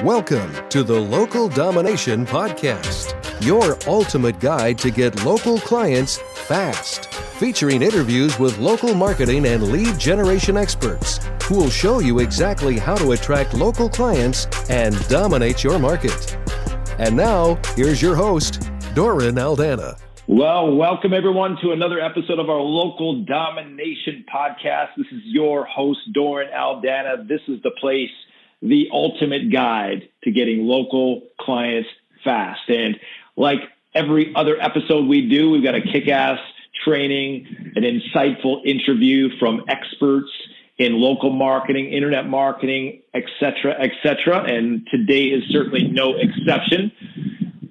Welcome to the Local Domination Podcast, your ultimate guide to get local clients fast. Featuring interviews with local marketing and lead generation experts who will show you exactly how to attract local clients and dominate your market. And now, here's your host, Doran Aldana. Well, welcome everyone to another episode of our Local Domination Podcast. This is your host, Doran Aldana. This is the place, the ultimate guide to getting local clients fast. And like every other episode we do, we've got a kick-ass training, an insightful interview from experts in local marketing, internet marketing, et cetera, and today is certainly no exception.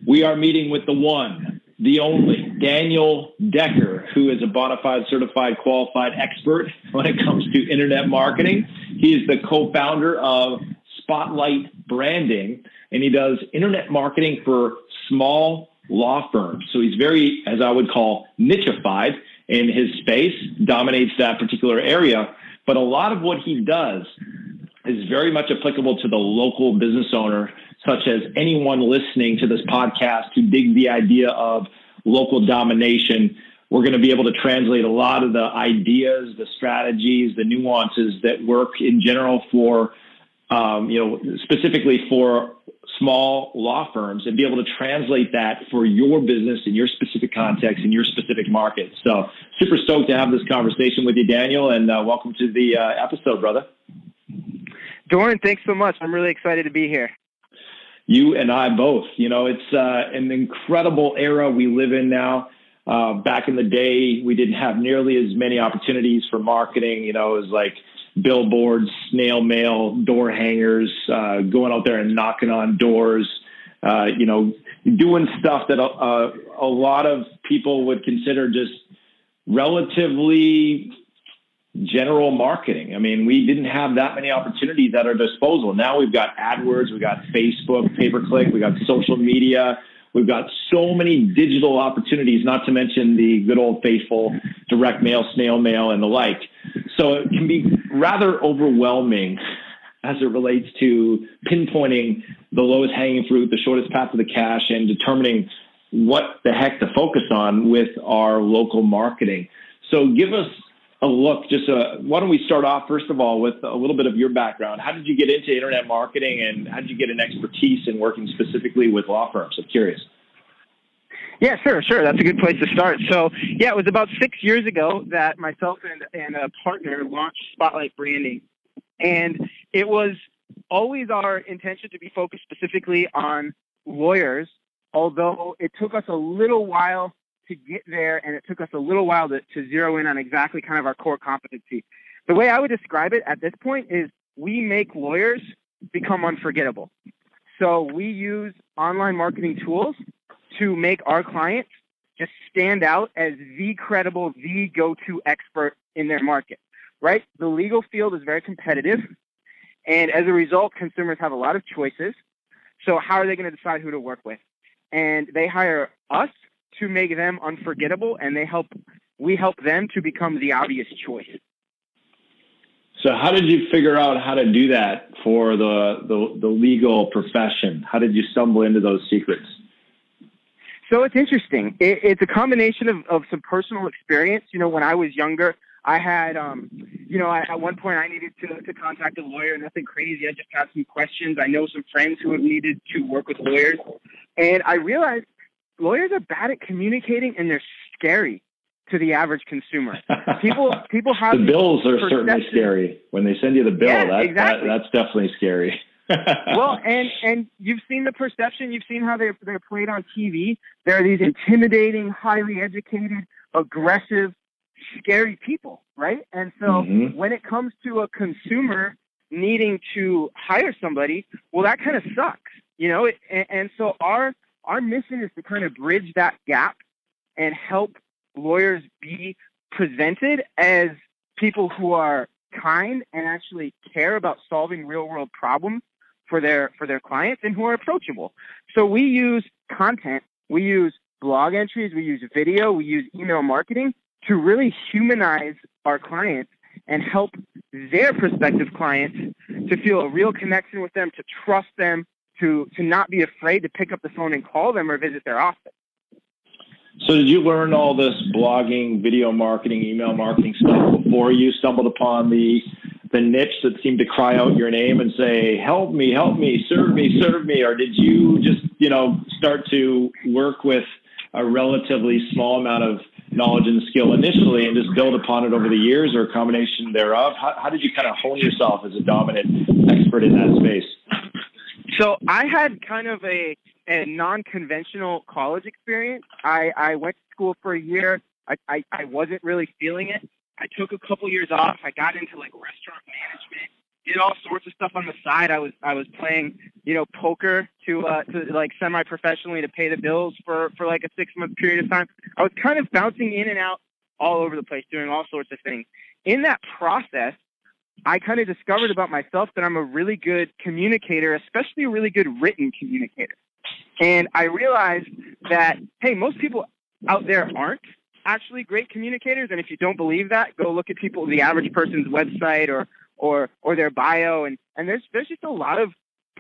We are meeting with the one, the only, Daniel Decker, who is a bona fide, certified, qualified expert when it comes to internet marketing. He is the co-founder of Spotlight Branding, and he does internet marketing for small law firms. So he's very, as I would call, nichified in his space, dominates that particular area. But a lot of what he does is very much applicable to the local business owner, such as anyone listening to this podcast who dig the idea of local domination. We're going to be able to translate a lot of the ideas, the strategies, the nuances that work in general for, specifically for small law firms, and be able to translate that for your business in your specific context, in your specific market. So super stoked to have this conversation with you, Daniel, and welcome to the episode, brother. Doran, thanks so much. I'm really excited to be here. You and I both. You know, it's an incredible era we live in now. Back in the day, we didn't have nearly as many opportunities for marketing. You know, it was like billboards, snail mail, door hangers, going out there and knocking on doors, doing stuff that a lot of people would consider just relatively general marketing. I mean, we didn't have that many opportunities at our disposal. Now we've got AdWords, we've got Facebook, pay-per-click, we've got social media, we've got so many digital opportunities, not to mention the good old faithful direct mail, snail mail, and the like. So it can be rather overwhelming as it relates to pinpointing the lowest hanging fruit, the shortest path to the cash, and determining what the heck to focus on with our local marketing. So give us a look, why don't we start off, first of all, with a little bit of your background. How did you get into internet marketing, and how did you get an expertise in working specifically with law firms? I'm curious. Yeah, sure. That's a good place to start. So, yeah, it was about 6 years ago that myself and a partner launched Spotlight Branding. And it was always our intention to be focused specifically on lawyers, although it took us a little while to get there, and it took us a little while to zero in on exactly kind of our core competency. The way I would describe it at this point is we make lawyers become unforgettable. So we use online marketing tools to make our clients just stand out as the credible, the go-to expert in their market, right? The legal field is very competitive, and as a result, consumers have a lot of choices. So how are they going to decide who to work with? And they hire us to make them unforgettable, and we help them to become the obvious choice. So how did you figure out how to do that for the legal profession? How did you stumble into those secrets? So it's interesting. It's a combination of some personal experience. You know, when I was younger, I had, at one point I needed to contact a lawyer, nothing crazy. I just had some questions. I know some friends who have needed to work with lawyers, and I realized lawyers are bad at communicating, and they're scary to the average consumer. People have the bills are certainly scary when they send you the bill. Yeah, exactly. That's definitely scary. Well, and you've seen the perception. You've seen how they're played on TV. There are these intimidating, highly educated, aggressive, scary people, right? And so when it comes to a consumer needing to hire somebody, well, that kind of sucks, you know. And so our mission is to kind of bridge that gap and help lawyers be presented as people who are kind and actually care about solving real world problems for their clients, and who are approachable. So we use content, we use blog entries, we use video, we use email marketing to really humanize our clients and help their prospective clients to feel a real connection with them, to trust them, to not be afraid to pick up the phone and call them or visit their office. So did you learn all this blogging, video marketing, email marketing stuff before you stumbled upon the niche that seemed to cry out your name and say, help me, serve me? Or did you just, start to work with a relatively small amount of knowledge and skill initially and just build upon it over the years, or a combination thereof? How did you kind of hone yourself as a dominant expert in that space? So I had kind of a non-conventional college experience. I went to school for a year. I wasn't really feeling it. I took a couple years off. I got into like restaurant management, did all sorts of stuff on the side. I was playing, poker to like semi-professionally to pay the bills for like a 6-month period of time. I was kind of bouncing in and out all over the place, doing all sorts of things. In that process, I kind of discovered about myself that I'm a really good communicator, especially a really good written communicator. And I realized that, hey, most people out there aren't actually great communicators. And if you don't believe that, go look at the average person's website or their bio. And there's just a lot of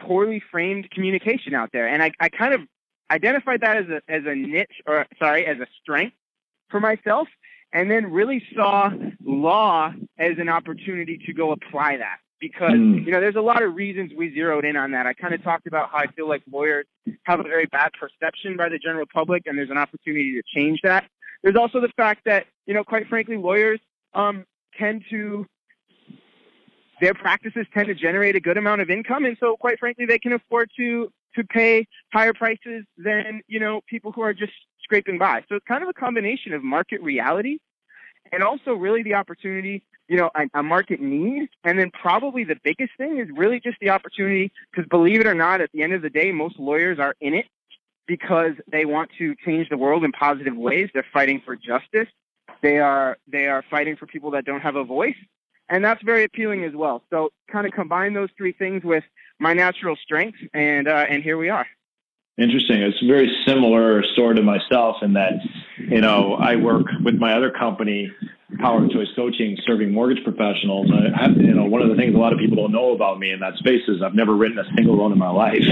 poorly framed communication out there. And I kind of identified that as a niche, as a strength for myself. And then really saw law as an opportunity to go apply that. Because, there's a lot of reasons we zeroed in on that. I kind of talked about how I feel like lawyers have a very bad perception by the general public, and there's an opportunity to change that. There's also the fact that, quite frankly, lawyers their practices tend to generate a good amount of income. And so, quite frankly, they can afford to pay higher prices than, people who are just scraping by. So it's kind of a combination of market reality and also really the opportunity, a market need. And then probably the biggest thing is really just the opportunity, because believe it or not, at the end of the day, most lawyers are in it because they want to change the world in positive ways. They're fighting for justice. They are fighting for people that don't have a voice. And that's very appealing as well. So kind of combine those three things with my natural strengths, and here we are. Interesting. It's a very similar story to myself in that, I work with my other company, Power of Choice Coaching, serving mortgage professionals. One of the things a lot of people don't know about me in that space is I've never written a single loan in my life.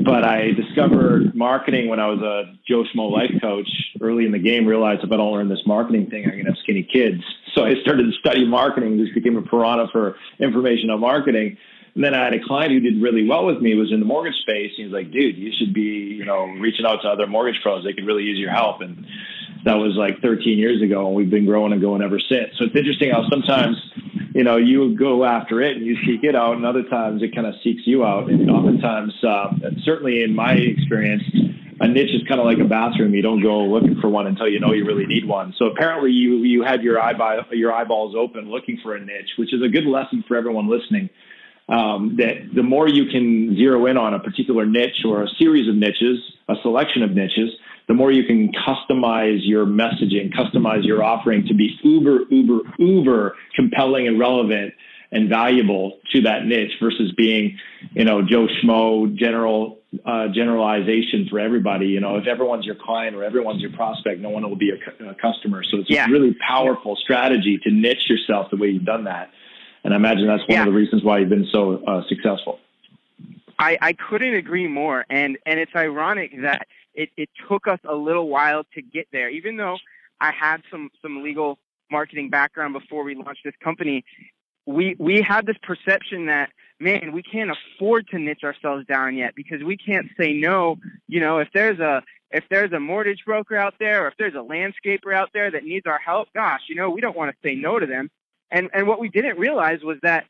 But I discovered marketing when I was a Joe Schmo life coach early in the game, realized if I don't learn this marketing thing, I'm going to have skinny kids. So I started to study marketing, just became a piranha for information on marketing. And then I had a client who did really well with me, was in the mortgage space. He was like, dude, you should be, reaching out to other mortgage pros. They could really use your help. And that was like 13 years ago, and we've been growing and going ever since. So it's interesting how sometimes, you go after it and you seek it out, and other times it kind of seeks you out. And oftentimes, certainly in my experience, a niche is kind of like a bathroom. You don't go looking for one until you know you really need one. So apparently you had your eyeballs open looking for a niche, which is a good lesson for everyone listening. That the more you can zero in on a particular niche or a series of niches, a selection of niches, the more you can customize your messaging, customize your offering to be uber compelling and relevant and valuable to that niche versus being, Joe Schmo generalization for everybody. If everyone's your client or everyone's your prospect, no one will be a customer. So it's a really powerful strategy to niche yourself the way you've done that. And I imagine that's one of the reasons why you've been so successful. I couldn't agree more. And it's ironic that it took us a little while to get there. Even though I had some legal marketing background before we launched this company, we had this perception that, man, we can't afford to niche ourselves down yet because we can't say no. If there's a mortgage broker out there, or if there's a landscaper out there that needs our help, gosh, we don't want to say no to them. And what we didn't realize was that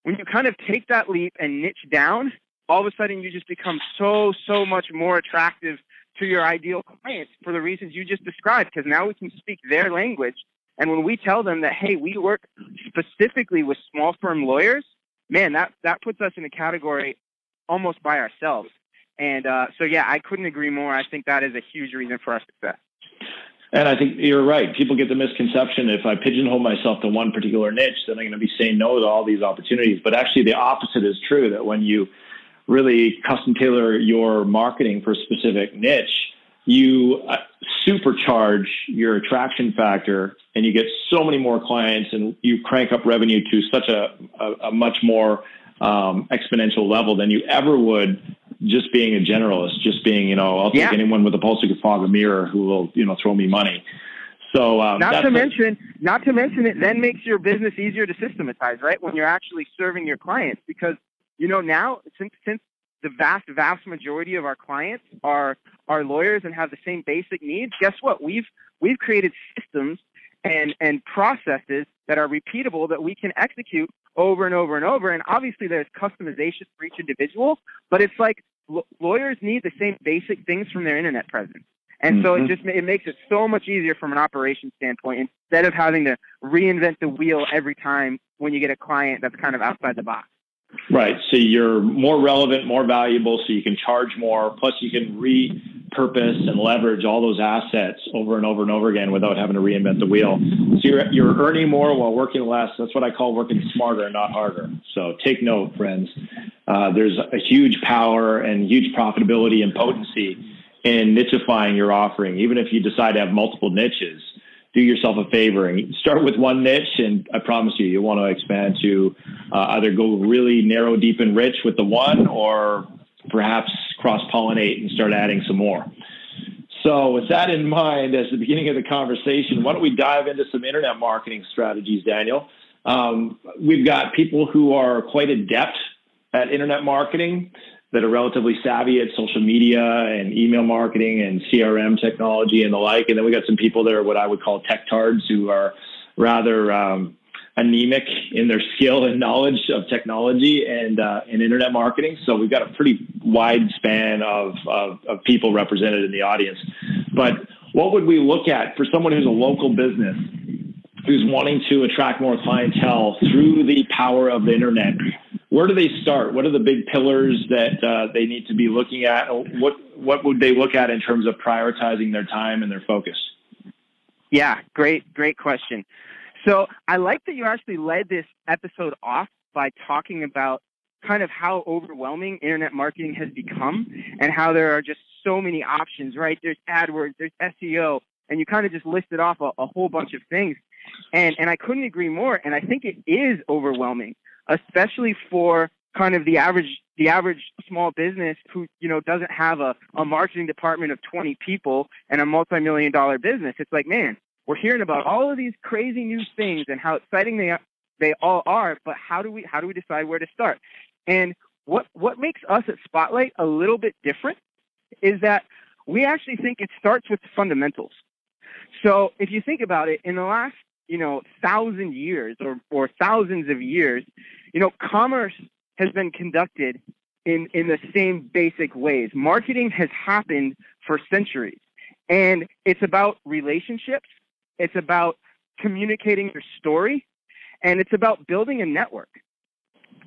when you kind of take that leap and niche down, all of a sudden you just become so much more attractive to your ideal clients for the reasons you just described, because now we can speak their language. And when we tell them that, hey, we work specifically with small firm lawyers, man, that puts us in a category almost by ourselves. And I couldn't agree more. I think that is a huge reason for our success. And I think you're right. People get the misconception, if I pigeonhole myself to one particular niche, then I'm going to be saying no to all these opportunities. But actually the opposite is true, that when you really custom tailor your marketing for a specific niche, you supercharge your attraction factor and you get so many more clients and you crank up revenue to such a much more exponential level than you ever would just being a generalist, just being, I'll take anyone with a pulse who can fog a mirror who will, throw me money. So not to mention it then makes your business easier to systematize, right? When you're actually serving your clients, because, now since the vast majority of our clients are lawyers and have the same basic needs, guess what? We've created systems and processes that are repeatable that we can execute over and over and over. And obviously there's customization for each individual, but it's like lawyers need the same basic things from their internet presence. And so it makes it so much easier from an operations standpoint, instead of having to reinvent the wheel every time when you get a client that's kind of outside the box. Right. So you're more relevant, more valuable, so you can charge more. Plus you can repurpose and leverage all those assets over and over and over again without having to reinvent the wheel. So you're earning more while working less. That's what I call working smarter, not harder. So take note, friends. There's a huge power and huge profitability and potency in nichifying your offering. Even if you decide to have multiple niches, do yourself a favor and start with one niche, and I promise you want to expand to either go really narrow, deep, and rich with the one, or perhaps cross-pollinate and start adding some more. So with that in mind, as the beginning of the conversation, why don't we dive into some internet marketing strategies, Daniel? We've got people who are quite adept at internet marketing, that are relatively savvy at social media and email marketing and CRM technology and the like. And then we got some people that are what I would call tech tards, who are rather anemic in their skill and knowledge of technology and internet marketing. So we've got a pretty wide span of people represented in the audience. But what would we look at for someone who's a local business who's wanting to attract more clientele through the power of the internet? Where do they start? What are the big pillars that they need to be looking at? What would they look at in terms of prioritizing their time and their focus? Yeah, great question. So I like that you actually led this episode off by talking about kind of how overwhelming internet marketing has become and how there are just so many options, right? There's AdWords, there's SEO, and you kind of just listed off a whole bunch of things. And I couldn't agree more. And I think it is overwhelming, especially for kind of the average small business who, doesn't have a marketing department of 20 people and a multi-million-dollar business. It's like, man, we're hearing about all of these crazy new things and how exciting they all are, but how do we decide where to start? And what makes us at Spotlight a little bit different is that we actually think it starts with the fundamentals. So if you think about it, in the last 1,000 years or thousands of years, commerce has been conducted in the same basic ways. Marketing has happened for centuries, and it's about relationships. It's about communicating your story, and it's about building a network.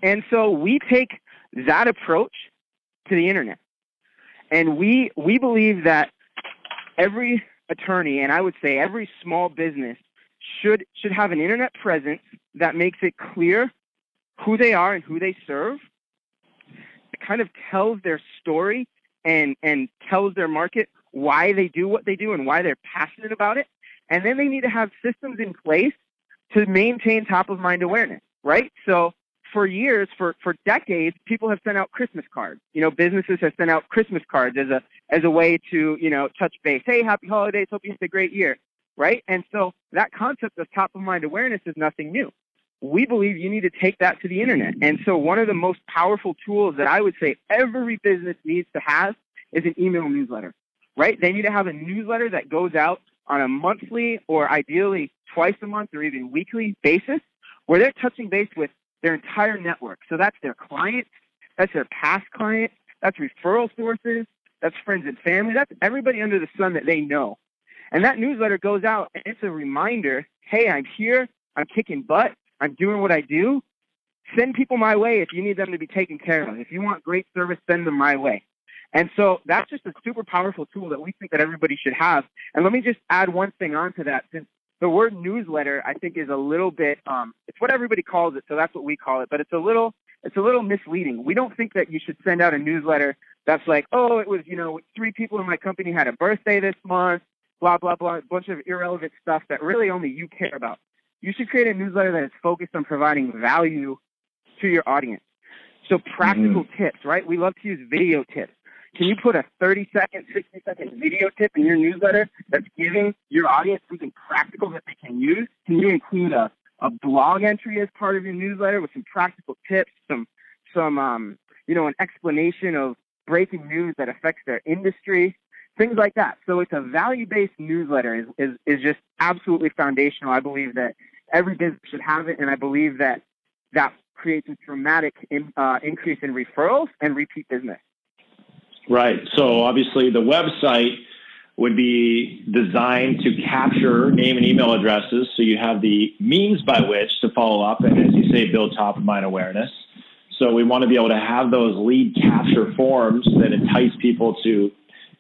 And so we take that approach to the internet, and we believe that every attorney, and I would say every small business, should have an internet presence that makes it clear who they are and who they serve. It kind of tells their story and tells their market why they do what they do and why they're passionate about it. And then they need to have systems in place to maintain top of mind awareness, right? So for years, for decades, people have sent out Christmas cards. Businesses have sent out Christmas cards as a way to, touch base. Hey, happy holidays. Hope you have a great year. Right? And so that concept of top of mind awareness is nothing new. We believe you need to take that to the internet. And so one of the most powerful tools that I would say every business needs to have is an email newsletter, right? They need to have a newsletter that goes out on a monthly or ideally twice a month or even weekly basis, where they're touching base with their entire network. So that's their clients, that's their past clients, that's referral sources, that's friends and family, that's everybody under the sun that they know. And that newsletter goes out, and it's a reminder, hey, I'm here, I'm kicking butt, I'm doing what I do. Send people my way if you need them to be taken care of. If you want great service, send them my way. And so that's just a super powerful tool that we think that everybody should have. And let me just add one thing onto that, since the word newsletter, I think, is a little bit, it's what everybody calls it, so that's what we call it, but it's a little misleading. We don't think that you should send out a newsletter that's like, oh, it was, 3 people in my company had a birthday this month, blah, blah, blah, a bunch of irrelevant stuff that really only you care about. You should create a newsletter that is focused on providing value to your audience. So practical tips, right? We love to use video tips. Can you put a 30-second, 60-second video tip in your newsletter that's giving your audience something practical that they can use? Can you include a blog entry as part of your newsletter with some practical tips, some an explanation of breaking news that affects their industry, things like that. So it's a value-based newsletter is just absolutely foundational. I believe that every business should have it, and I believe that creates a dramatic increase in referrals and repeat business. Right. So obviously the website would be designed to capture name and email addresses, so you have the means by which to follow up and, as you say, build top of mind awareness. So we want to be able to have those lead capture forms that entice people to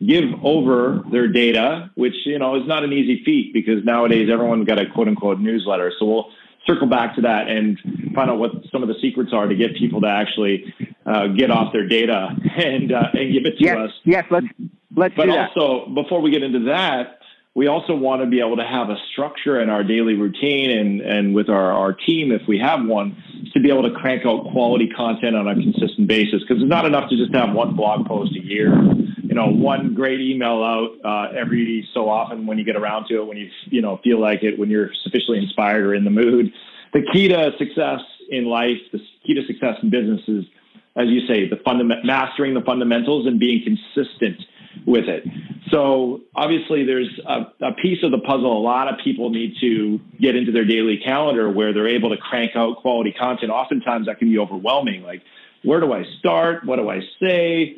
give over their data, which, is not an easy feat because nowadays everyone's got a quote unquote newsletter. So we'll circle back to that and find out what some of the secrets are to get people to actually get off their data and give it to us. Yes, let's but do that. Also, before we get into that, we also want to be able to have a structure in our daily routine and with our team, if we have one, to be able to crank out quality content on a consistent basis. Because it's not enough to just have one blog post a year, one great email out every so often when you get around to it, when you feel like it, when you're sufficiently inspired or in the mood. The key to success in life, the key to success in business is, as you say, mastering the fundamentals and being consistent with it. So obviously there's a piece of the puzzle. A lot of people need to get into their daily calendar where they're able to crank out quality content. Oftentimes that can be overwhelming. Like, where do I start? What do I say?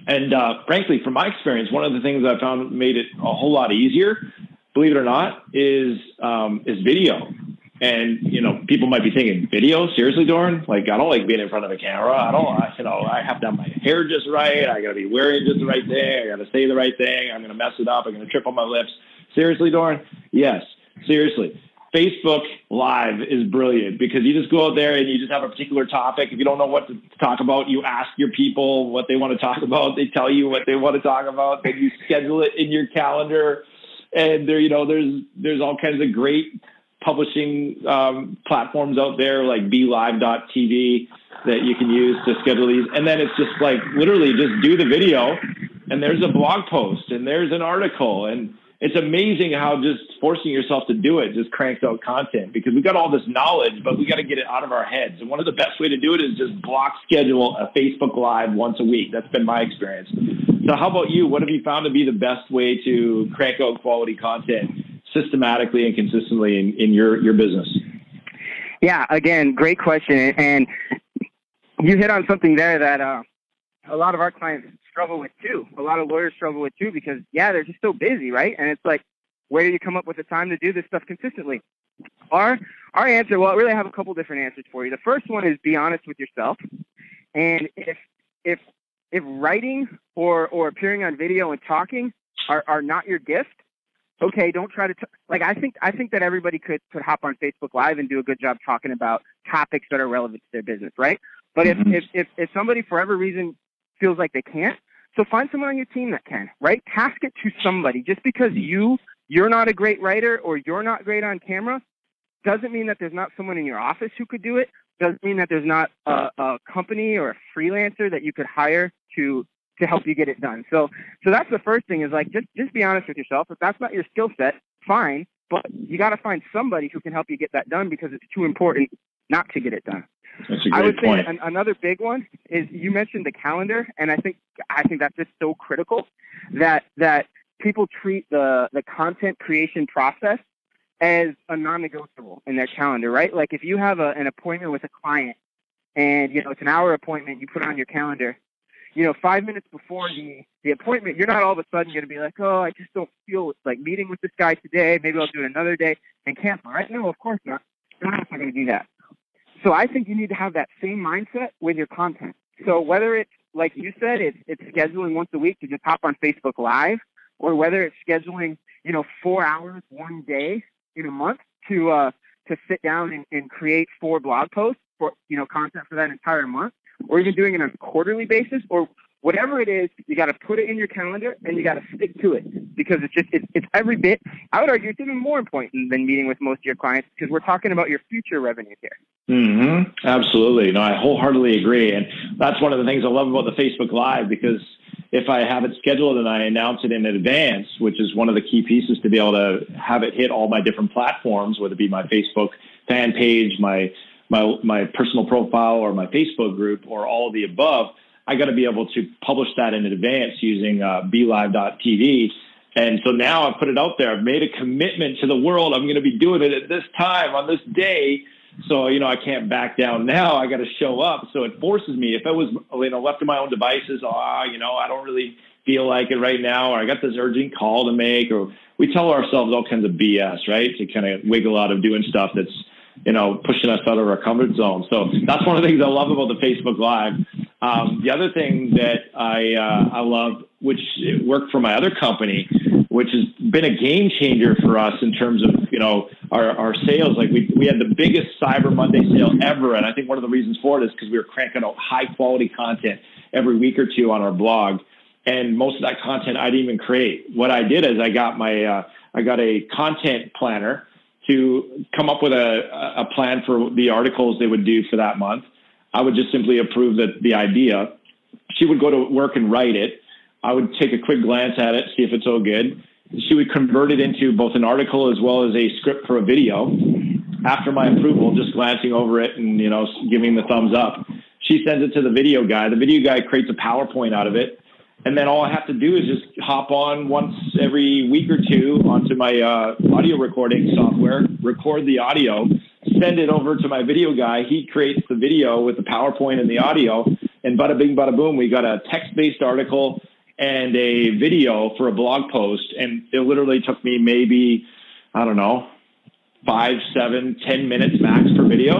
And frankly, from my experience, one of the things I found made it a whole lot easier, believe it or not, is video. And, people might be thinking, video? Seriously, Doran? Like, I don't like being in front of a camera. I have to have my hair just right. I got to be wearing just the right thing. I got to say the right thing. I'm going to mess it up. I'm going to trip on my lips. Seriously, Doran? Yes, seriously. Facebook Live is brilliant because you just go out there and you just have a particular topic. If you don't know what to talk about, you ask your people what they want to talk about. They tell you what they want to talk about. Then you schedule it in your calendar. And there's all kinds of great publishing platforms out there like BeLive.tv that you can use to schedule these. And then it's just like literally just do the video and there's a blog post and there's an article. And it's amazing how just forcing yourself to do it just cranks out content because we got all this knowledge, but we got to get it out of our heads. And one of the best way to do it is just block schedule a Facebook Live once a week. That's been my experience. So how about you? What have you found to be the best way to crank out quality content systematically and consistently in your business? Yeah, again, great question. And you hit on something there that a lot of our clients struggle with too. A lot of lawyers struggle with too because, they're just so busy, right? And it's like, where do you come up with the time to do this stuff consistently? Our answer, well, I really have a couple different answers for you. The first one is be honest with yourself. And if writing or appearing on video and talking are not your gift, okay, don't try to I think that everybody could hop on Facebook Live and do a good job talking about topics that are relevant to their business, right? But if somebody for whatever reason feels like they can't, so find someone on your team that can, right? Task it to somebody. Just because you're not a great writer or you're not great on camera doesn't mean that there's not someone in your office who could do it. Doesn't mean that there's not a company or a freelancer that you could hire to help you get it done. So that's the first thing is like, just be honest with yourself. If that's not your skill set, fine, but you got to find somebody who can help you get that done because it's too important not to get it done. That's a great point. Say another big one is you mentioned the calendar. And I think that's just so critical that people treat the content creation process as a non-negotiable in their calendar, right? Like if you have an appointment with a client and, it's an hour appointment, you put it on your calendar, 5 minutes before the appointment, you're not all of a sudden going to be like, oh, I just don't feel like meeting with this guy today. Maybe I'll do it another day and cancel, right? No, of course not. You're not going to do that. So I think you need to have that same mindset with your content. So whether it's, like you said, it's scheduling once a week to just hop on Facebook Live, or whether it's scheduling, 4 hours one day in a month to sit down and create 4 blog posts for, content for that entire month, or even doing it on a quarterly basis, or whatever it is, you got to put it in your calendar and you got to stick to it, because it's every bit. I would argue it's even more important than meeting with most of your clients, because we're talking about your future revenue here. Mm-hmm. Absolutely. No, I wholeheartedly agree. And that's one of the things I love about the Facebook Live, because if I have it scheduled and I announce it in advance, which is one of the key pieces to be able to have it hit all my different platforms, whether it be my Facebook fan page, my personal profile, or my Facebook group, or all of the above, I got to be able to publish that in advance using BeLive.tv. And so now I've put it out there. I've made a commitment to the world. I'm going to be doing it at this time on this day. So, I can't back down now. I got to show up. So it forces me. If I was, left to my own devices, I don't really feel like it right now, or I got this urgent call to make, or we tell ourselves all kinds of BS, right? To kind of wiggle out of doing stuff that's, pushing us out of our comfort zone. So that's one of the things I love about the Facebook Live. The other thing that I love, which worked for my other company, which has been a game changer for us in terms of, our sales. Like we had the biggest Cyber Monday sale ever. And I think one of the reasons for it is because we were cranking out high quality content every week or two on our blog. And most of that content I didn't even create. What I did is I got a content planner to come up with a plan for the articles they would do for that month. I would just simply approve the idea. She would go to work and write it. I would take a quick glance at it, see if it's all good. She would convert it into both an article as well as a script for a video. After my approval, just glancing over it and, giving the thumbs up, she sends it to the video guy. The video guy creates a PowerPoint out of it. And then all I have to do is just hop on once every week or two onto my audio recording software, record the audio, send it over to my video guy. He creates the video with the PowerPoint and the audio, and bada bing, bada boom, we got a text-based article and a video for a blog post. And it literally took me maybe, 5, 7, 10 minutes max per video.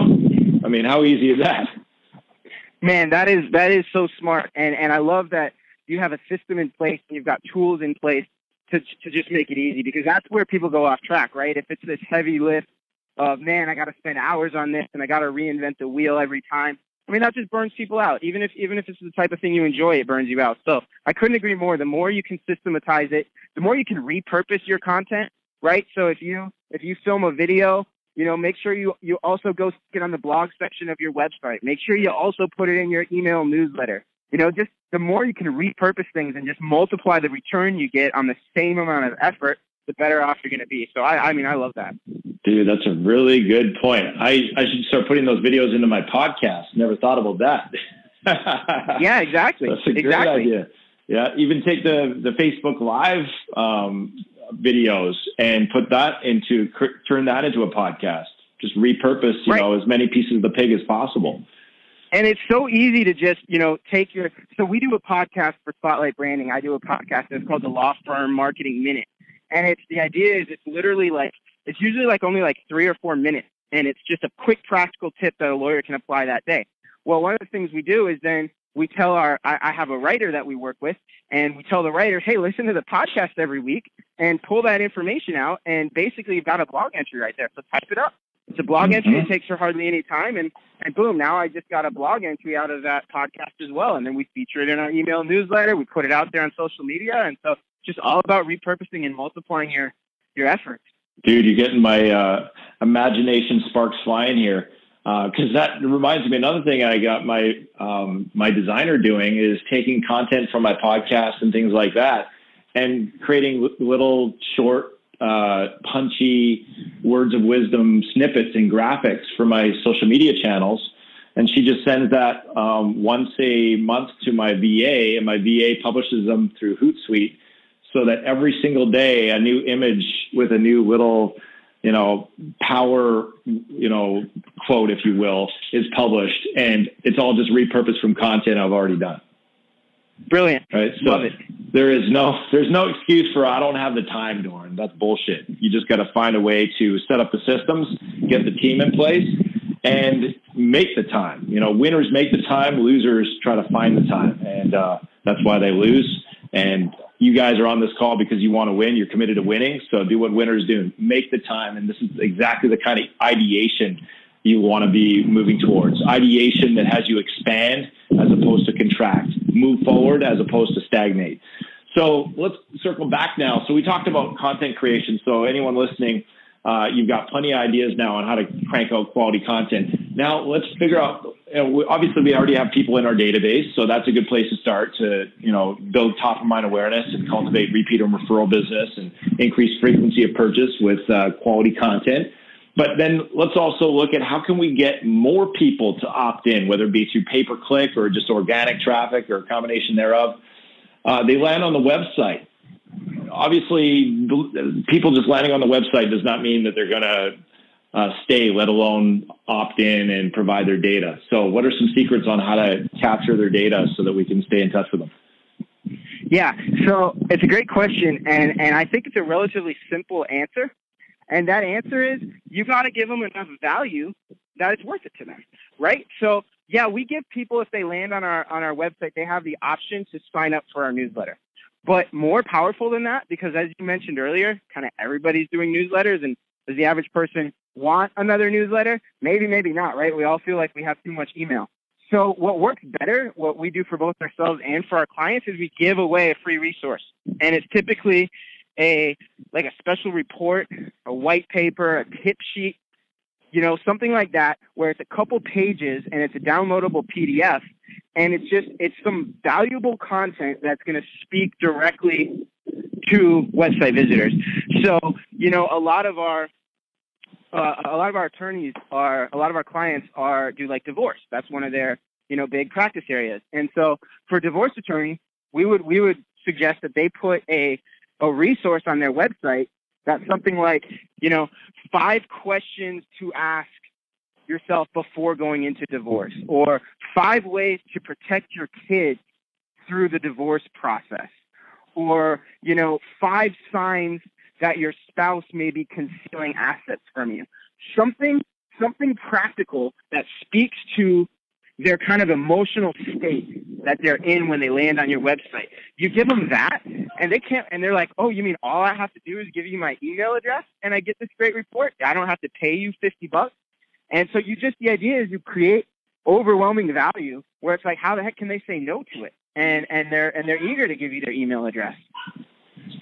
I mean, how easy is that? Man, that is so smart. And I love that you have a system in place and you've got tools in place to just make it easy, because that's where people go off track, right? If it's this heavy lift of, man, I got to spend hours on this and I got to reinvent the wheel every time. I mean, that just burns people out. Even if it's the type of thing you enjoy, it burns you out. So I couldn't agree more. The more you can systematize it, the more you can repurpose your content, right? So if you film a video, make sure you also go get on the blog section of your website. Make sure you also put it in your email newsletter. Just the more you can repurpose things and just multiply the return you get on the same amount of effort, the better off you're going to be. So I love that. Dude, that's a really good point. I should start putting those videos into my podcast. Never thought about that. Yeah, exactly. That's a great idea. Yeah, even take the Facebook Live videos and turn that into a podcast. Just repurpose, as many pieces of the pig as possible. And it's so easy to just, so we do a podcast for Spotlight Branding. I do a podcast that's called the Law Firm Marketing Minute. And the idea is it's literally it's usually only 3 or 4 minutes. And it's just a quick practical tip that a lawyer can apply that day. Well, one of the things we do is then we tell I have a writer that we work with, and we tell the writer, hey, listen to the podcast every week and pull that information out. And basically you've got a blog entry right there. So type it up. It's a blog entry. It takes her hardly any time. And boom, now I just got a blog entry out of that podcast as well. And then we feature it in our email newsletter. We put it out there on social media. And so just all about repurposing and multiplying your efforts. Dude, you're getting my imagination sparks flying here. Because that reminds me, another thing I got my designer doing is taking content from my podcast and things like that and creating little short, punchy words of wisdom snippets and graphics for my social media channels. And she just sends that once a month to my VA, and my VA publishes them through Hootsuite, so that every single day a new image with a new little, power, quote, if you will, is published. And it's all just repurposed from content I've already done. Brilliant. Right. So love it. there's no excuse for, I don't have the time, Doran. That's bullshit. You just got to find a way to set up the systems, get the team in place, and make the time. Winners make the time, losers try to find the time. And that's why they lose. And you guys are on this call because you want to win. You're committed to winning. So do what winners do. Make the time. And this is exactly the kind of ideation you want to be moving towards. Ideation that has you expand as opposed to contract. move forward as opposed to stagnate. So let's circle back now. So we talked about content creation. So anyone listening, you've got plenty of ideas now on how to crank out quality content. Now let's figure out, obviously we already have people in our database, so that's a good place to start to, build top of mind awareness and cultivate repeat and referral business and increase frequency of purchase with quality content. But then let's also look at how can we get more people to opt in, whether it be through pay-per-click or just organic traffic or a combination thereof. They land on the website. Obviously, people just landing on the website does not mean that they're going to stay, let alone opt in and provide their data. So what are some secrets on how to capture their data so that we can stay in touch with them? Yeah, so it's a great question, and I think it's a relatively simple answer. And that answer is you got to give them enough value that it's worth it to them, right? So, yeah, we give people, if they land on our website, they have the option to sign up for our newsletter. But more powerful than that, because as you mentioned earlier, kind of everybody's doing newsletters, and does the average person want another newsletter? Maybe, maybe not, right? We all feel like we have too much email. So what works better, what we do for both ourselves and for our clients, is we give away a free resource. And it's typically a special report, a white paper, a tip sheet, something like that, where it's a couple pages and it's a downloadable PDF. And it's some valuable content that's going to speak directly to website visitors. So, a lot of our attorneys a lot of our clients do like divorce. That's one of their, big practice areas. And so for divorce attorneys, we would suggest that they put a resource on their website that's something like, 5 questions to ask yourself before going into divorce, or 5 ways to protect your kids through the divorce process, or, 5 signs that your spouse may be concealing assets from you. Something practical that speaks to their kind of emotional state that they're in when they land on your website. You give them that, and they're like, oh, you mean all I have to do is give you my email address and I get this great report? I don't have to pay you $50. And so the idea is you create overwhelming value where it's like, how the heck can they say no to it? And they're eager to give you their email address.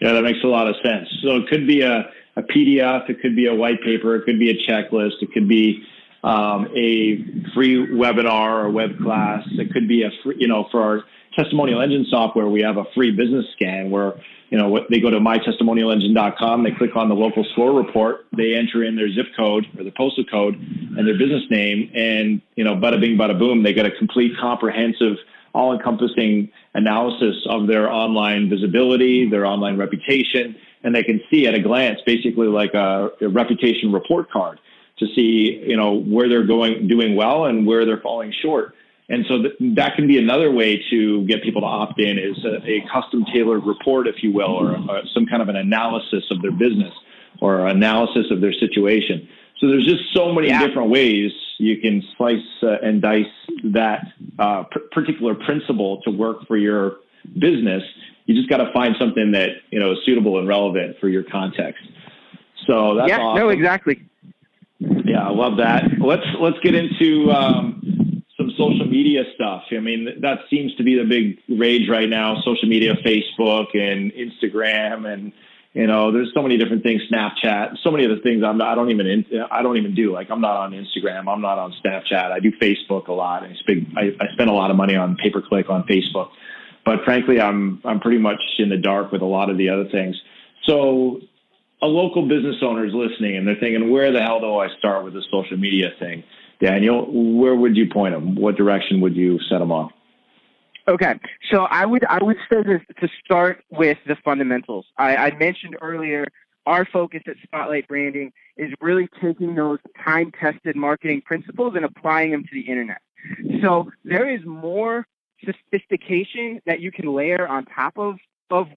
Yeah, that makes a lot of sense. So it could be a PDF, it could be a white paper, it could be a checklist, it could be a free webinar or web class. It could be a free, for our testimonial engine software, we have a free business scan where, they go to mytestimonialengine.com, they click on the local score report, they enter in their zip code or the postal code and their business name, and, bada bing, bada boom, they get a complete, comprehensive, all-encompassing analysis of their online visibility, their online reputation, and they can see at a glance, basically like a reputation report card, to see, where they're doing well and where they're falling short. And so that can be another way to get people to opt in, is a custom tailored report, if you will, or some kind of an analysis of their business or analysis of their situation. So there's just so many different ways you can slice and dice that particular principle to work for your business. You just got to find something that, is suitable and relevant for your context. So that's awesome. No, exactly. Yeah, I love that. Let's get into some social media stuff. I mean, that seems to be the big rage right now. Social media, Facebook and Instagram, and there's so many different things. Snapchat, so many of the things I don't even do. Like, I'm not on Instagram, I'm not on Snapchat. I do Facebook a lot, and I spend a lot of money on pay-per-click on Facebook. But frankly, I'm pretty much in the dark with a lot of the other things. So a local business owner is listening and they're thinking, where the hell do I start with the social media thing? Daniel, where would you point them? What direction would you set them on? Okay, so I would say to start with the fundamentals. I mentioned earlier, our focus at Spotlight Branding is really taking those time-tested marketing principles and applying them to the internet. So there is more sophistication that you can layer on top of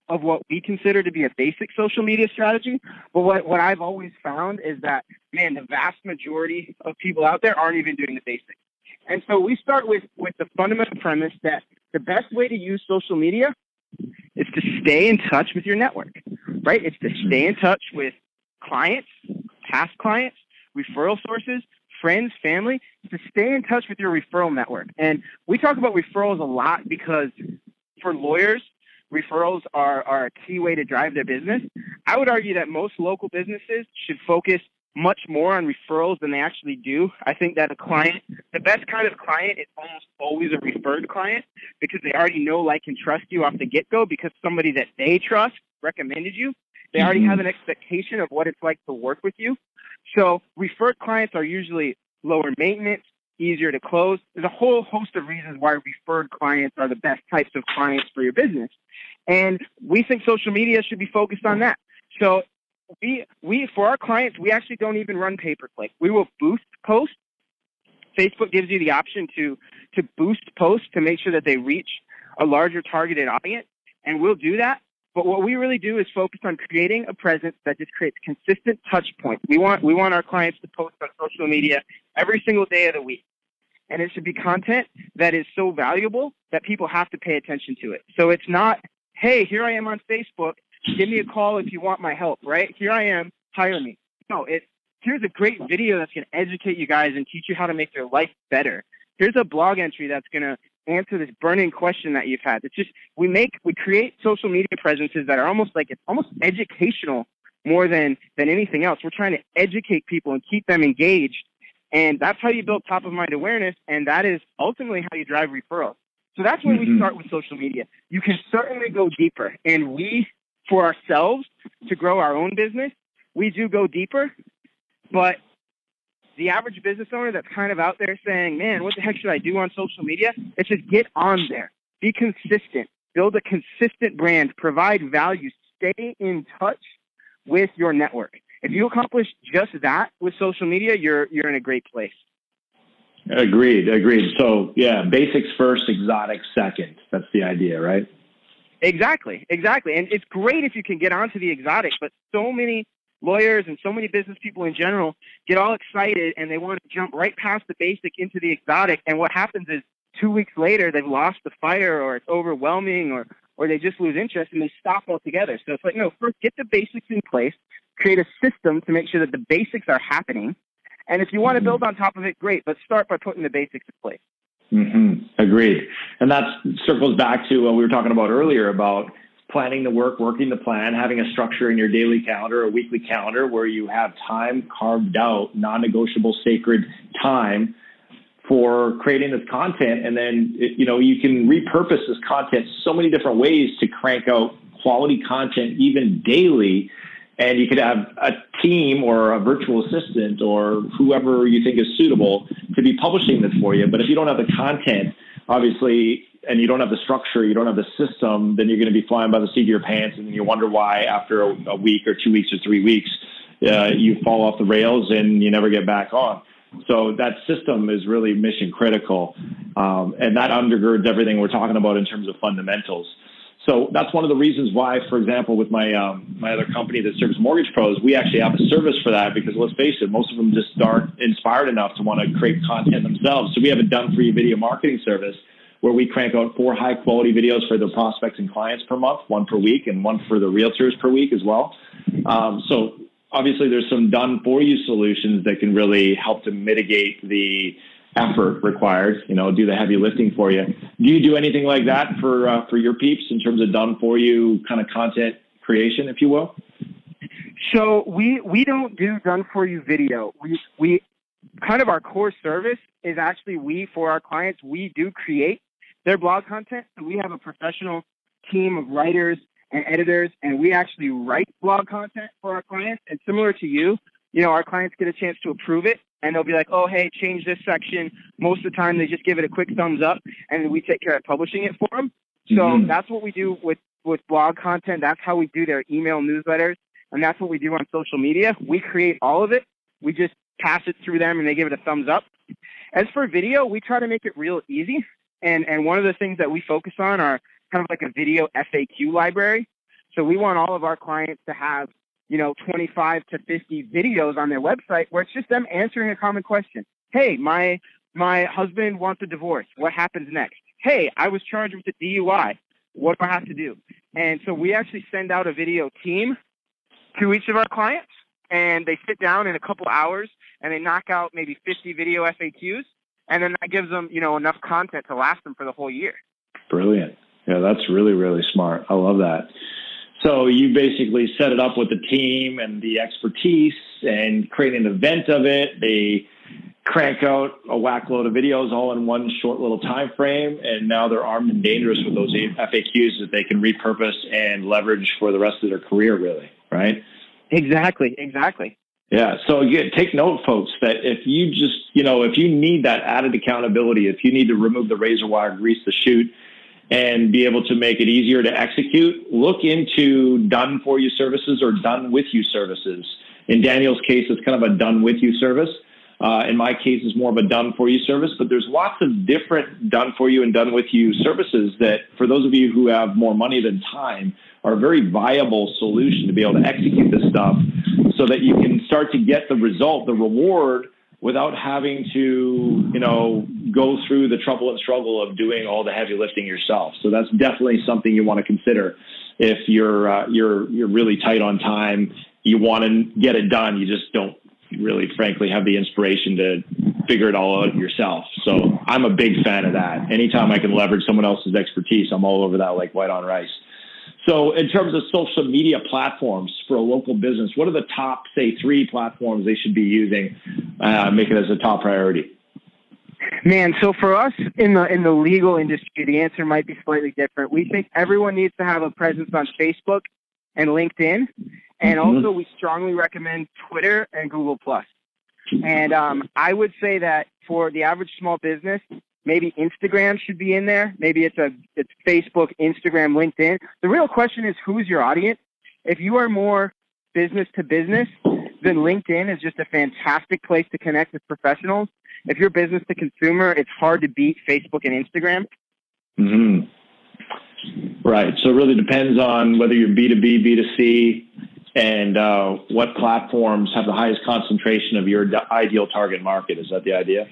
what we consider to be a basic social media strategy. But what I've always found is that, man, the vast majority of people out there aren't even doing the basics. And so we start with the fundamental premise that the best way to use social media is to stay in touch with your network, right? It's to stay in touch with clients, past clients, referral sources, friends, family, to stay in touch with your referral network. And we talk about referrals a lot because for lawyers, referrals are a key way to drive their business. I would argue that most local businesses should focus much more on referrals than they actually do. I think that the best kind of client is almost always a referred client, because they already know, like, and trust you off the get-go because somebody that they trust recommended you. They already have an expectation of what it's like to work with you. So referred clients are usually lower maintenance, easier to close. There's a whole host of reasons why referred clients are the best types of clients for your business. And we think social media should be focused on that. So we for our clients, we actually don't even run pay-per-click. We will boost posts. Facebook gives you the option to boost posts to make sure that they reach a larger targeted audience, and we'll do that. But what we really do is focus on creating a presence that just creates consistent touch points. We want our clients to post on social media every single day of the week. And it should be content that is so valuable that people have to pay attention to it. So it's not, hey, here I am on Facebook, give me a call if you want my help, right? Here I am, hire me. No, here's a great video that's going to educate you guys and teach you how to make your life better. Here's a blog entry that's going to answer this burning question that you've had. It's just, we create social media presences that are almost educational more than anything else. We're trying to educate people and keep them engaged. And that's how you build top of mind awareness. And that is ultimately how you drive referrals. So that's where we start with social media. You can certainly go deeper. And we, for ourselves, to grow our own business, we do go deeper. But the average business owner that's kind of out there saying, man, what the heck should I do on social media? It's just get on there. Be consistent. Build a consistent brand. Provide value. Stay in touch with your network. If you accomplish just that with social media, you're in a great place. Agreed. So, yeah, basics first, exotics second. That's the idea, right? Exactly. And it's great if you can get onto the exotic, but so many lawyers and so many business people in general get all excited and they want to jump right past the basic into the exotic. And what happens is 2 weeks later, they've lost the fire, or it's overwhelming, or they just lose interest and they stop altogether. So it's like, no, first get the basics in place, create a system to make sure that the basics are happening. And if you want to build on top of it, great, but start by putting the basics in place. Agreed. And that circles back to what we were talking about earlier about planning the work, working the plan, having a structure in your daily calendar, a weekly calendar where you have time carved out, non-negotiable, sacred time for creating this content. And then, you can repurpose this content so many different ways to crank out quality content even daily. And you could have a team or a virtual assistant or whoever you think is suitable to be publishing this for you. But if you don't have the content, obviously, and you don't have the structure, you don't have the system, then you're going to be flying by the seat of your pants, and then you wonder why after a week or 2 weeks or 3 weeks, you fall off the rails and you never get back on. So that system is really mission critical, and that undergirds everything we're talking about in terms of fundamentals. So that's one of the reasons why, for example, with my other company that serves mortgage pros, we actually have a service for that, because let's face it, most of them just aren't inspired enough to want to create content themselves. So we have a done-for-you video marketing service where we crank out 4 high-quality videos for the prospects and clients per month, 1 per week, and 1 for the realtors per week as well. So obviously there's some done-for-you solutions that can really help to mitigate the effort required, do the heavy lifting for you. Do you do anything like that for your peeps in terms of done-for-you kind of content creation, if you will? So we don't do done-for-you video. We kind of, our core service is actually for our clients, we do create their blog content. So we have a professional team of writers and editors, and we actually write blog content for our clients. And similar to you, our clients get a chance to approve it, and they'll be like, oh, hey, change this section. Most of the time, they just give it a quick thumbs up, and we take care of publishing it for them. So that's what we do with blog content. That's how we do their email newsletters, and that's what we do on social media. We create all of it. We just pass it through them, and they give it a thumbs up. As for video, we try to make it real easy. And one of the things that we focus on are kind of like a video FAQ library. So we want all of our clients to have, 25 to 50 videos on their website where it's just them answering a common question. Hey, my husband wants a divorce. What happens next? Hey, I was charged with a DUI. What do I have to do? And so we actually send out a video team to each of our clients, and they sit down in a couple hours and they knock out maybe 50 video FAQs. And then that gives them, enough content to last them for the whole year. Brilliant. Yeah, that's really, really smart. I love that. So you basically set it up with the team and the expertise and create an event of it. They crank out a whack load of videos all in one short little time frame, and now they're armed and dangerous with those FAQs that they can repurpose and leverage for the rest of their career, really, right? Exactly. Yeah. So again, take note, folks, that if you just, if you need that added accountability, if you need to remove the razor wire, grease the chute, and be able to make it easier to execute, look into done for you services or done with you services. In Daniel's case, it's kind of a done with you service. In my case, it's more of a done for you service, but there's lots of different done for you and done with you services that, for those of you who have more money than time, are a very viable solution to be able to execute this stuff so that you can start to get the result, the reward, without having to, go through the trouble and struggle of doing all the heavy lifting yourself. So that's definitely something you want to consider if you're really tight on time. You want to get it done. You just don't really, frankly, have the inspiration to figure it all out yourself. So I'm a big fan of that. Anytime I can leverage someone else's expertise, I'm all over that like white on rice. So in terms of social media platforms for a local business, what are the top, say, 3 platforms they should be using, make it as a top priority? Man, so for us in the legal industry, the answer might be slightly different. We think everyone needs to have a presence on Facebook and LinkedIn. And also we strongly recommend Twitter and Google+. And I would say that for the average small business, maybe Instagram should be in there. Maybe it's Facebook, Instagram, LinkedIn. The real question is, who's your audience? If you are more business to business, then LinkedIn is just a fantastic place to connect with professionals. If you're business to consumer, it's hard to beat Facebook and Instagram. Right. So it really depends on whether you're B2B, B2C, and what platforms have the highest concentration of your ideal target market. Is that the idea?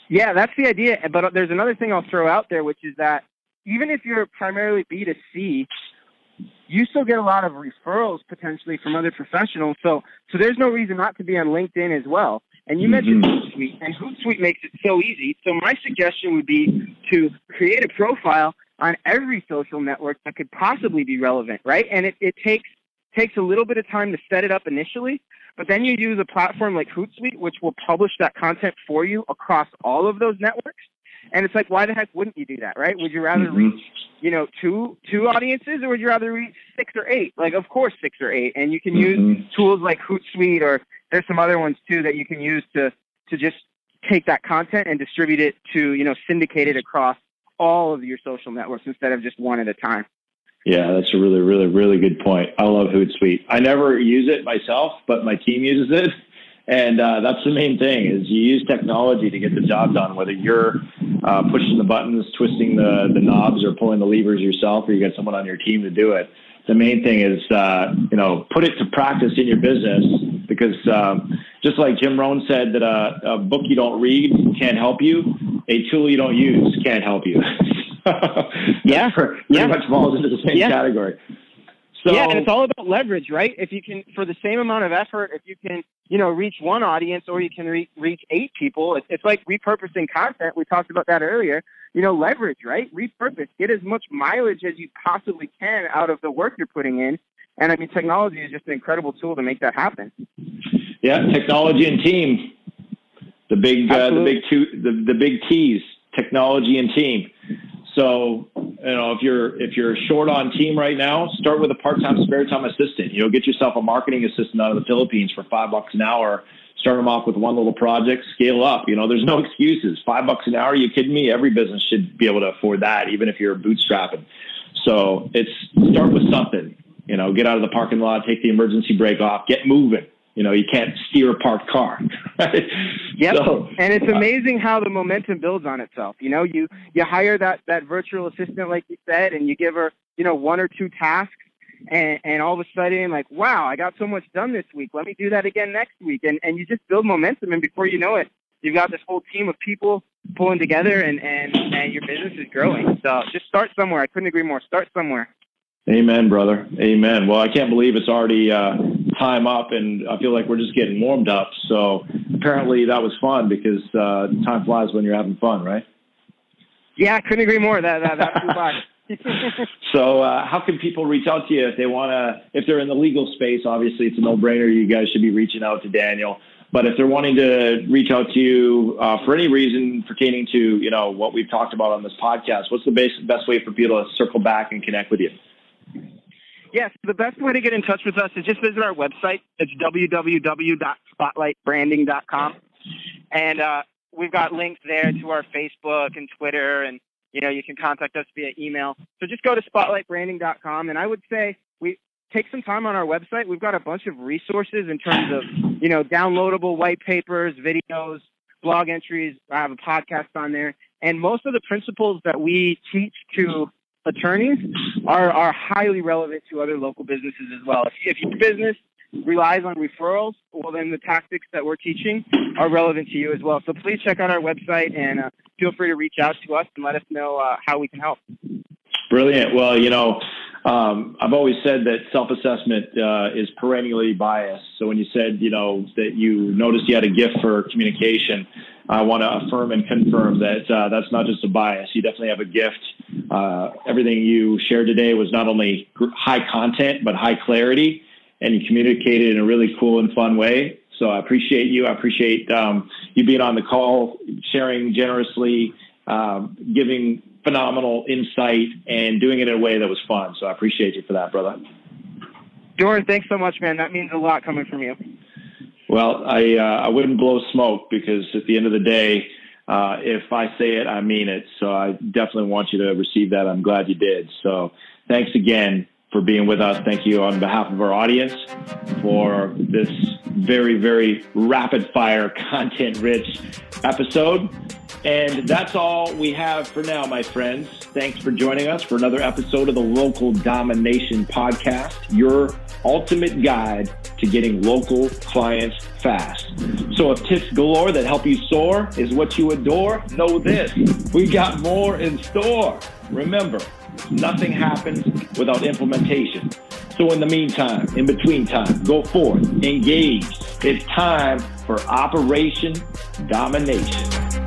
Yeah, that's the idea. But there's another thing I'll throw out there, which is that even if you're primarily B2C, you still get a lot of referrals potentially from other professionals. So there's no reason not to be on LinkedIn as well. And you mentioned Hootsuite, and Hootsuite makes it so easy. So my suggestion would be to create a profile on every social network that could possibly be relevant, right? And it takes a little bit of time to set it up initially, but then you use a platform like Hootsuite, which will publish that content for you across all of those networks. And it's like, why the heck wouldn't you do that, right? Would you rather reach, two audiences, or would you rather reach 6 or 8? Like, of course, 6 or 8. And you can use tools like Hootsuite, or there's some other ones too that you can use to just take that content and distribute it to, syndicate it across all of your social networks instead of just one at a time. Yeah, that's a really, really, really good point. I love Hootsuite. I never use it myself, but my team uses it. And that's the main thing, is you use technology to get the job done, whether you're pushing the buttons, twisting the knobs, or pulling the levers yourself, or you got someone on your team to do it. The main thing is, put it to practice in your business, because just like Jim Rohn said that a book you don't read can't help you, a tool you don't use can't help you. Pretty much falls into the same category. So, and it's all about leverage, right? If you can, for the same amount of effort, if you can, reach one audience, or you can reach 8 people, it's like repurposing content. We talked about that earlier. Leverage, right? Repurpose. Get as much mileage as you possibly can out of the work you're putting in. And I mean, technology is just an incredible tool to make that happen. Yeah, technology and team. The big T's, technology and team. So, if you're short on team right now, start with a part-time spare time assistant. Get yourself a marketing assistant out of the Philippines for $5 an hour. Start them off with one little project, scale up. There's no excuses. $5 an hour, are you kidding me? Every business should be able to afford that, even if you're bootstrapping. So start with something. Get out of the parking lot, take the emergency brake off, get moving. You can't steer a parked car. Right? Yep. So, and it's amazing how the momentum builds on itself. You hire that virtual assistant, like you said, and you give her, 1 or 2 tasks, and all of a sudden, like, wow, I got so much done this week. Let me do that again next week. And you just build momentum, and before you know it, you've got this whole team of people pulling together, and your business is growing. So just start somewhere. I couldn't agree more. Start somewhere. Amen, brother. Amen. Well, I can't believe it's already time up, and I feel like we're just getting warmed up. So apparently that was fun, because time flies when you're having fun, right? Yeah, I couldn't agree more. That flew by. So how can people reach out to you if they want to, if they're in the legal space? Obviously, it's a no-brainer. You guys should be reaching out to Daniel. But if they're wanting to reach out to you for any reason pertaining to, you know, what we've talked about on this podcast, what's the best way for people to circle back and connect with you? Yes, the best way to get in touch with us is just visit our website. It's www.spotlightbranding.com. And we've got links there to our Facebook and Twitter, and, you know, you can contact us via email. So just go to spotlightbranding.com. And I would say take some time on our website. We've got a bunch of resources in terms of, you know, downloadable white papers, videos, blog entries. I have a podcast on there. And most of the principles that we teach to attorneys are highly relevant to other local businesses as well. If your business relies on referrals, well, then the tactics that we're teaching are relevant to you as well. So please check out our website and feel free to reach out to us and let us know how we can help. Brilliant. Well, you know, I've always said that self-assessment is perennially biased. So when you said, you know, that you noticed you had a gift for communication, I want to affirm and confirm that that's not just a bias. You definitely have a gift. Everything you shared today was not only high content, but high clarity, and you communicated in a really cool and fun way. So I appreciate you. I appreciate you being on the call, sharing generously, giving phenomenal insight, and doing it in a way that was fun. So I appreciate you for that, brother. Doran, thanks so much, man. That means a lot coming from you. Well, I wouldn't blow smoke, because at the end of the day, if I say it, I mean it. So I definitely want you to receive that. I'm glad you did. So thanks again for being with us. Thank you on behalf of our audience for this very, very rapid fire, content rich episode. And that's all we have for now, my friends. Thanks for joining us for another episode of the Local Domination Podcast, your ultimate guide to getting local clients fast. So if tips galore that help you soar is what you adore, know this: we got more in store. Remember, nothing happens without implementation. So in the meantime, in between time, go forth, engage. It's time for Operation Domination.